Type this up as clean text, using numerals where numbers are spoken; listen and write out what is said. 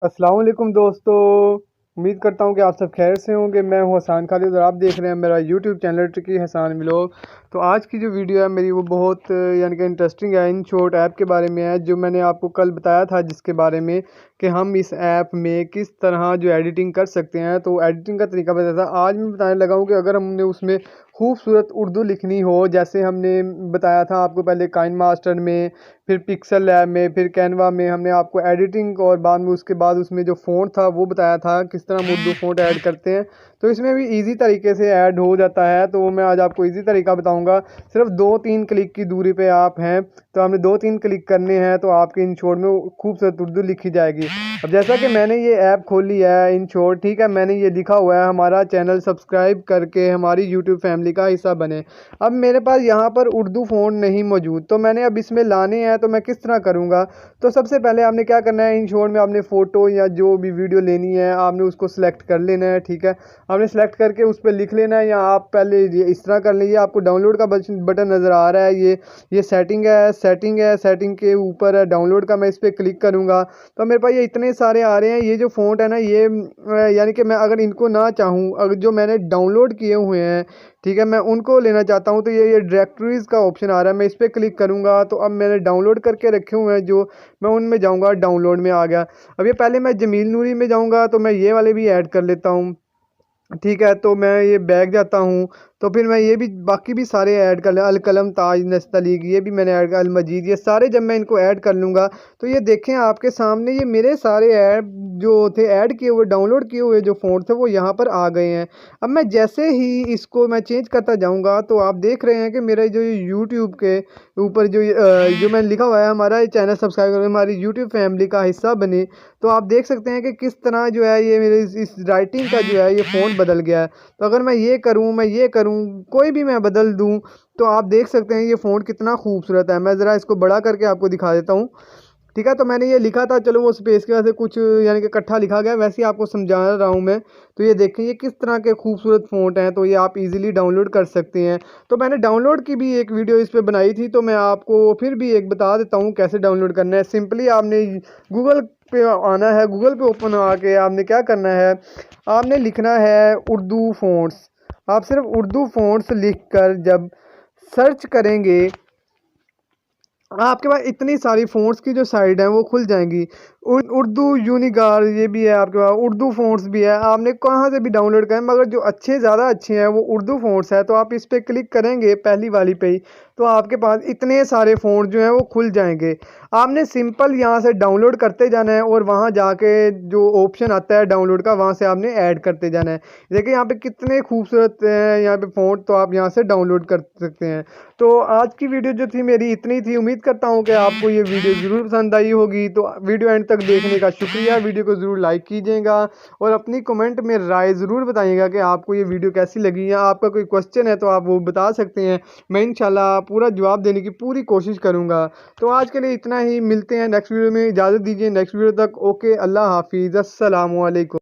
अस्सलाम वालेकुम दोस्तों। उम्मीद करता हूँ कि आप सब खैर से होंगे। मैं हूँ हसान खालिद और आप देख रहे हैं मेरा YouTube channel Tricky Hasan vlog. तो आज की जो वीडियो है मेरी वो बहुत यानी कि इंटरेस्टिंग है। इन शॉर्ट ऐप के बारे में है जो मैंने आपको कल बताया था, जिसके बारे में कि हम इस ऐप में किस तरह जो एडिटिंग कर सकते हैं। तो एडिटिंग का तरीका बताया था। आज मैं बताने लगा हूँ कि अगर हमने उसमें खूबसूरत उर्दू लिखनी हो, जैसे हमने बताया था आपको पहले काइन मास्टर में, फिर पिक्सल लैब में, फिर कैनवा में हमने आपको एडिटिंग और बाद में उसके बाद उसमें जो फ़ॉन्ट था वो बताया था किस तरह हम उर्दू फ़ॉन्ट ऐड करते हैं। तो इसमें भी इजी तरीके से ऐड हो जाता है। तो मैं आज आपको इजी तरीका बताऊंगा। सिर्फ 2-3 क्लिक की दूरी पे आप हैं, तो हमने 2-3 क्लिक करने हैं तो आपके इन शॉर्ट में खूबसूरत उर्दू लिखी जाएगी। अब जैसा कि मैंने ये ऐप खोली है इन शॉर्ट, ठीक है, मैंने ये लिखा हुआ है हमारा चैनल सब्सक्राइब करके हमारी यूट्यूब फैमिली का हिस्सा बने। अब मेरे पास यहाँ पर उर्दू फ़ॉन्ट नहीं मौजूद, तो मैंने अब इसमें लाने हैं। तो मैं किस तरह करूँगा? तो सबसे पहले आपने क्या करना है, इन शॉर्ट में आपने फ़ोटो या जो भी वीडियो लेनी है आपने उसको सिलेक्ट कर लेना है, ठीक है। आपने सेलेक्ट करके उस पर लिख लेना है, या आप पहले ये इस तरह कर लीजिए। आपको डाउनलोड का बटन नज़र आ रहा है, ये सेटिंग के ऊपर है डाउनलोड का। मैं इस पर क्लिक करूँगा तो मेरे पास ये इतने सारे आ रहे हैं। ये जो फ़ॉन्ट है ना, ये यानी कि मैं अगर इनको ना चाहूँ, अगर जो मैंने डाउनलोड किए हुए हैं, ठीक है, मैं उनको लेना चाहता हूँ, तो ये डायरेक्टरीज़ का ऑप्शन आ रहा है। मैं इस पर क्लिक करूँगा तो अब मैंने डाउनलोड करके रखे हुए हैं जो, मैं उनमें जाऊँगा, डाउनलोड में आ गया। अब ये पहले मैं जमील नूरी में जाऊँगा तो मैं ये वाले भी ऐड कर लेता हूँ, ठीक है। तो मैं ये बैग जाता हूँ, तो फिर मैं ये भी बाकी भी सारे ऐड कर लूँ। अलकलम, ताज, नस्तलीक, ये भी मैंने ऐड कर, अलमजीद, ये सारे जब मैं इनको ऐड कर लूँगा तो ये देखें आपके सामने ये मेरे सारे ऐप जो थे ऐड किए हुए, डाउनलोड किए हुए जो फ़ॉन्ट थे वो यहाँ पर आ गए हैं। अब मैं जैसे ही इसको मैं चेंज करता जाऊँगा तो आप देख रहे हैं कि मेरा जो यूट्यूब के ऊपर जो मैंने लिखा हुआ है हमारा चैनल सब्सक्राइब करें, हमारी यूट्यूब फैमिली का हिस्सा बने, तो आप देख सकते हैं कि किस तरह जो है ये मेरे इस राइटिंग का जो है ये फ़ॉन्ट बदल गया है। तो अगर मैं ये करूँ, मैं ये करूँ, कोई भी मैं बदल दूँ, तो आप देख सकते हैं ये फ़ॉन्ट कितना खूबसूरत है। मैं ज़रा इसको बड़ा करके आपको दिखा देता हूँ, ठीक है। तो मैंने ये लिखा था, चलो वो स्पेस की वजह से कुछ यानी कि इकट्ठा लिखा गया, वैसे ही आपको समझा रहा हूँ मैं। तो ये देखें ये किस तरह के खूबसूरत फ़ॉन्ट हैं, तो ये आप इजीली डाउनलोड कर सकते हैं। तो मैंने डाउनलोड की भी एक वीडियो इस पे बनाई थी, तो मैं आपको फिर भी एक बता देता हूँ कैसे डाउनलोड करना है। सिंपली आपने गूगल पे आना है, गूगल पे ओपन आके आपने क्या करना है, आपने लिखना है उर्दू फ़ॉन्ट्स। आप सिर्फ उर्दू फ़ॉन्ट्स लिख कर जब सर्च करेंगे, आपके पास इतनी सारी फ़ॉन्ट्स की जो साइट हैं वो खुल जाएंगी। उर्दू यूनिगार ये भी है आपके पास, उर्दू फ़ॉन्ट्स भी है, आपने कहाँ से भी डाउनलोड करें, मगर जो अच्छे ज़्यादा अच्छे हैं वो उर्दू फ़ॉन्ट्स है। तो आप इस पर क्लिक करेंगे पहली वाली पे ही, तो आपके पास इतने सारे फ़ॉन्ट जो हैं वो खुल जाएंगे। आपने सिंपल यहाँ से डाउनलोड करते जाना है और वहाँ जाके जो ऑप्शन आता है डाउनलोड का, वहाँ से आपने ऐड करते जाना है। देखिए यहाँ पे कितने खूबसूरत हैं यहाँ पे फ़ॉन्ट, तो आप यहाँ से डाउनलोड कर सकते हैं। तो आज की वीडियो जो थी मेरी इतनी थी। उम्मीद करता हूँ कि आपको ये वीडियो ज़रूर पसंद आई होगी। तो वीडियो एंड तक देखने का शुक्रिया। वीडियो को ज़रूर लाइक कीजिएगा और अपनी कमेंट में राय ज़रूर बताइएगा कि आपको ये वीडियो कैसी लगी, या आपका कोई क्वेश्चन है तो आप वो बता सकते हैं। मैं इंशाल्लाह पूरा जवाब देने की पूरी कोशिश करूँगा। तो आज के लिए इतना ही, मिलते हैं नेक्स्ट वीडियो में। इजाज़त दीजिए नेक्स्ट वीडियो तक। ओके, अल्लाह हाफिज़, अस्सलामु अलैकुम।